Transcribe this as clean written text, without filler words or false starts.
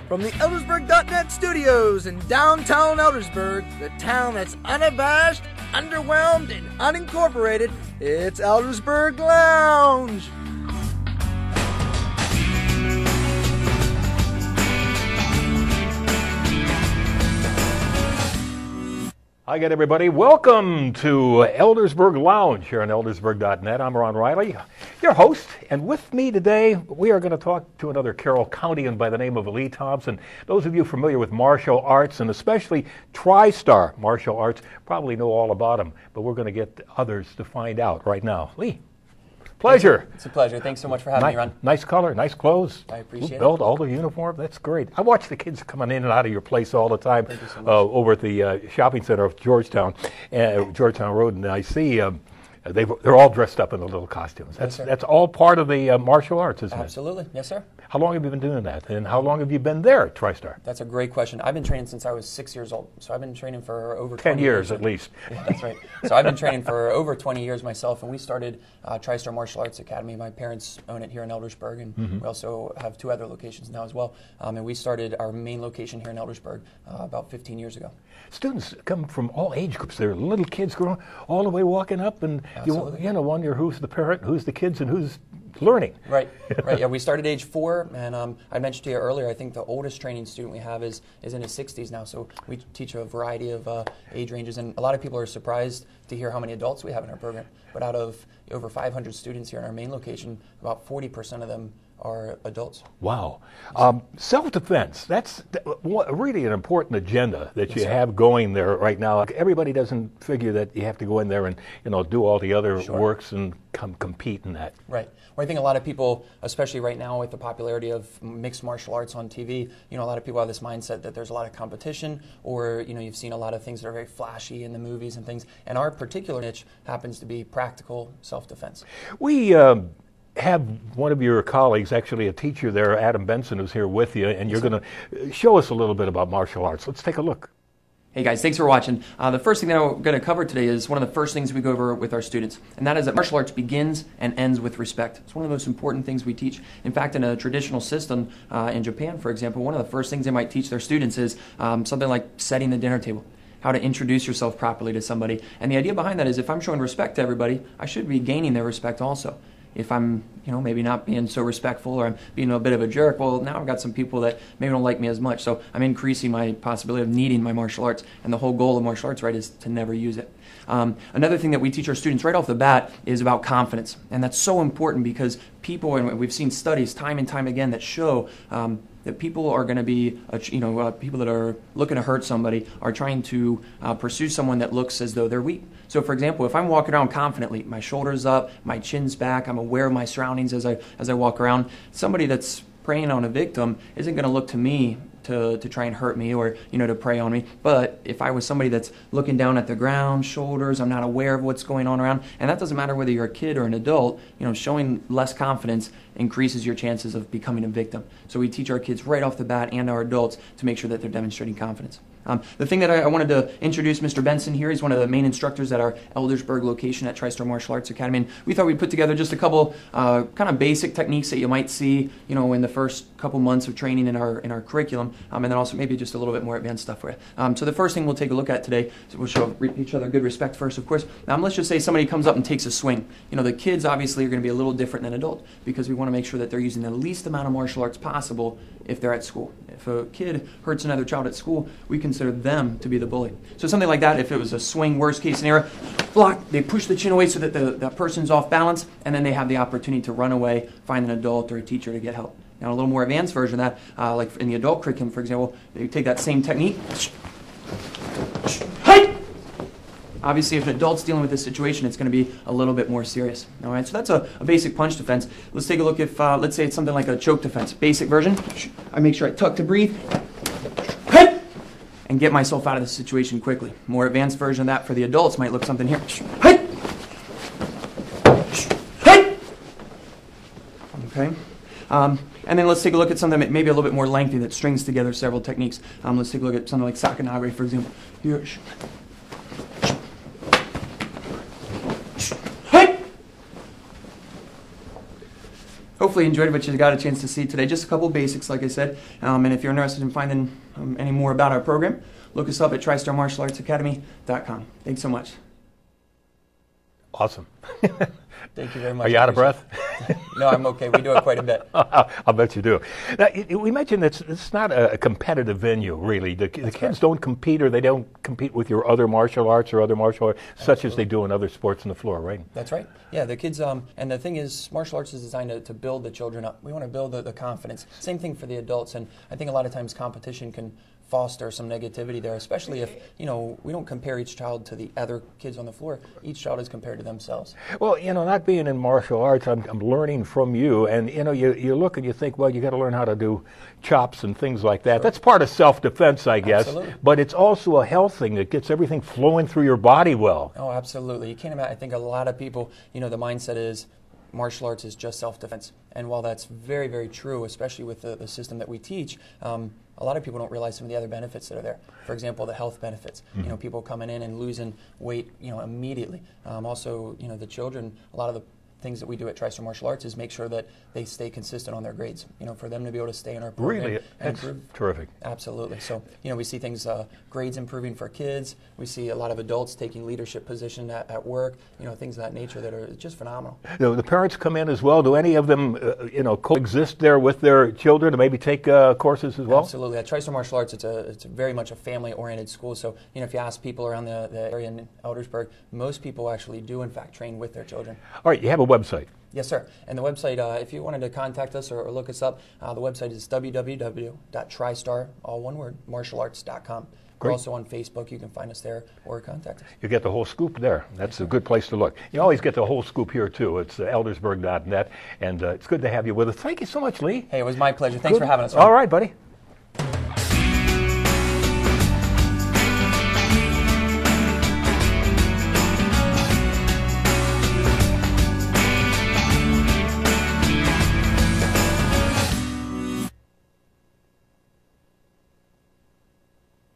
From the Eldersburg.net studios in downtown Eldersburg, the town that's unabashed, underwhelmed, and unincorporated, it's Eldersburg Lounge. Hi again, everybody. Welcome to Eldersburg Lounge here on Eldersburg.net. I'm Ron Riley, your host, and with me today, we are going to talk to another Carroll Countian by the name of Leigh Thompson. Those of you familiar with martial arts, and especially Tristar martial arts, probably know all about them, but we're going to get others to find out right now. Leigh. Pleasure. It's a pleasure. Thanks so much for having me, Ron. Nice color, nice clothes. I appreciate it. Built all the uniform. That's great. I watch the kids coming in and out of your place all the time. Thank you so much. Over at the shopping center of Georgetown Road, and I see they're all dressed up in the little costumes. That's all part of the martial arts, isn't it? Absolutely. Yes, sir. How long have you been doing that, and how long have you been there at Tristar? That's a great question. I've been training since I was 6 years old, so I've been training for over 20 10 years at least. Yeah, that's right. So I've been training for over 20 years myself, and we started Tristar Martial Arts Academy. My parents own it here in Eldersburg, and we also have 2 other locations now as well. And we started our main location here in Eldersburg about 15 years ago. Students come from all age groups. They're little kids growing all the way walking up, and you wonder who's the parent, who's the kids, and who's learning. Right. Yeah, we started age 4, and I mentioned to you earlier, I think the oldest training student we have is in his 60s now, so we teach a variety of age ranges, and a lot of people are surprised to hear how many adults we have in our program, but out of over 500 students here in our main location, about 40% of them are adults. Wow. Self-defense, that's really an important agenda that you Yes, sir. have going there right now. Everybody doesn't figure that you have to go in there and do all the other works and compete in that. Right. Well, I think a lot of people, especially right now with the popularity of mixed martial arts on TV, a lot of people have this mindset that there's a lot of competition, or you've seen a lot of things that are very flashy in the movies and things. And our particular niche happens to be practical self-defense. We have one of your colleagues, actually a teacher there, Adam Benson, who's here with you, and you're going to show us a little bit about martial arts. Let's take a look. Hey guys, thanks for watching. The first thing that I'm going to cover today is one of the first things we go over with our students, and that is that martial arts begins and ends with respect. It's one of the most important things we teach. In fact, in a traditional system in Japan, for example, one of the first things they might teach their students is something like setting the dinner table, how to introduce yourself properly to somebody. And the idea behind that is if I'm showing respect to everybody, I should be gaining their respect also. If I'm, maybe not being so respectful, or I'm being a bit of a jerk, well, now I've got some people that maybe don't like me as much. So I'm increasing my possibility of needing my martial arts. And the whole goal of martial arts, right, is to never use it. Another thing that we teach our students right off the bat is about confidence. And that's so important because people, and we've seen studies time and time again that show that people are going to be, people that are looking to hurt somebody are trying to pursue someone that looks as though they're weak. So, for example, if I'm walking around confidently, my shoulders up, my chin's back, I'm aware of my surroundings as I walk around, somebody that's preying on a victim isn't going to look to me to try and hurt me or, to prey on me. But if I was somebody that's looking down at the ground, shoulders, I'm not aware of what's going on around, and that doesn't matter whether you're a kid or an adult, showing less confidence increases your chances of becoming a victim. So we teach our kids right off the bat and our adults to make sure that they're demonstrating confidence. The thing that I wanted to introduce Mr. Benson here, he's one of the main instructors at our Eldersburg location at Tristar Martial Arts Academy, and we thought we'd put together just a couple kind of basic techniques that you might see, in the first couple months of training in our curriculum, and then also maybe just a little bit more advanced stuff for you. So the first thing we'll take a look at today, so we'll show each other good respect first, of course. Let's just say somebody comes up and takes a swing. The kids obviously are going to be a little different than adults because we want to make sure that they're using the least amount of martial arts possible if they're at school. If a kid hurts another child at school, we consider them to be the bully. So something like that, if it was a swing, worst case scenario, block, they push the chin away so that that person's off balance, and then they have the opportunity to run away, find an adult or a teacher to get help. Now a little more advanced version of that, like in the adult curriculum, for example, you take that same technique. Obviously, if an adult's dealing with this situation, it's going to be a little bit more serious. All right, so that's a basic punch defense. Let's take a look if, let's say it's something like a choke defense. Basic version, I make sure I tuck to breathe and get myself out of the situation quickly. More advanced version of that for the adults might look something here. Okay. And then let's take a look at something that maybe a little bit more lengthy that strings together several techniques. Let's take a look at something like Sakanage, for example. Here. hopefully you enjoyed what you got a chance to see today. Just a couple of basics, like I said. And if you're interested in finding any more about our program, look us up at TristarMartialArtsAcademy.com. Thanks so much. Awesome. Thank you very much. Are you out of breath? No, I'm okay. We do it quite a bit. I'll bet you do. Now, we mentioned that it's not a competitive venue, really. The kids don't compete, or they don't compete with your other martial arts or other martial arts, such as they do in other sports on the floor, right? That's right. Yeah, the kids, and the thing is, martial arts is designed to build the children up. We want to build the confidence. Same thing for the adults, and I think a lot of times competition can foster some negativity there, especially if, we don't compare each child to the other kids on the floor. Each child is compared to themselves. Well, not being in martial arts, I'm learning from you, and, you look and you think, well, you got to learn how to do chops and things like that. Sure. That's part of self-defense, I guess. Absolutely. But it's also a health thing that gets everything flowing through your body well. Oh, absolutely. You can't imagine. I think a lot of people, the mindset is martial arts is just self-defense. And while that's very, very true, especially with the system that we teach, a lot of people don't realize some of the other benefits that are there. For example, the health benefits. Mm-hmm. People coming in and losing weight, immediately. Also, the children, a lot of the things that we do at Tristar Martial Arts is make sure that they stay consistent on their grades, for them to be able to stay in our program. Really? And That's improve. Terrific. Absolutely. So, we see things, grades improving for kids. We see a lot of adults taking leadership position at work, things of that nature that are just phenomenal. The parents come in as well. Do any of them, coexist there with their children to maybe take courses as well? Absolutely. At Tristar Martial Arts, it's very much a family-oriented school. So, if you ask people around the area in Eldersburg, most people actually do, in fact, train with their children. All right, you have a website. Yes, sir. And the website, if you wanted to contact us or look us up, the website is www.tristar, all one word, martialarts.com. We're also on Facebook. You can find us there or contact us. You get the whole scoop there. That's a good place to look. You always get the whole scoop here, too. It's eldersburg.net, and it's good to have you with us. Thank you so much, Leigh. Hey, it was my pleasure. Thanks for having us. All right, buddy.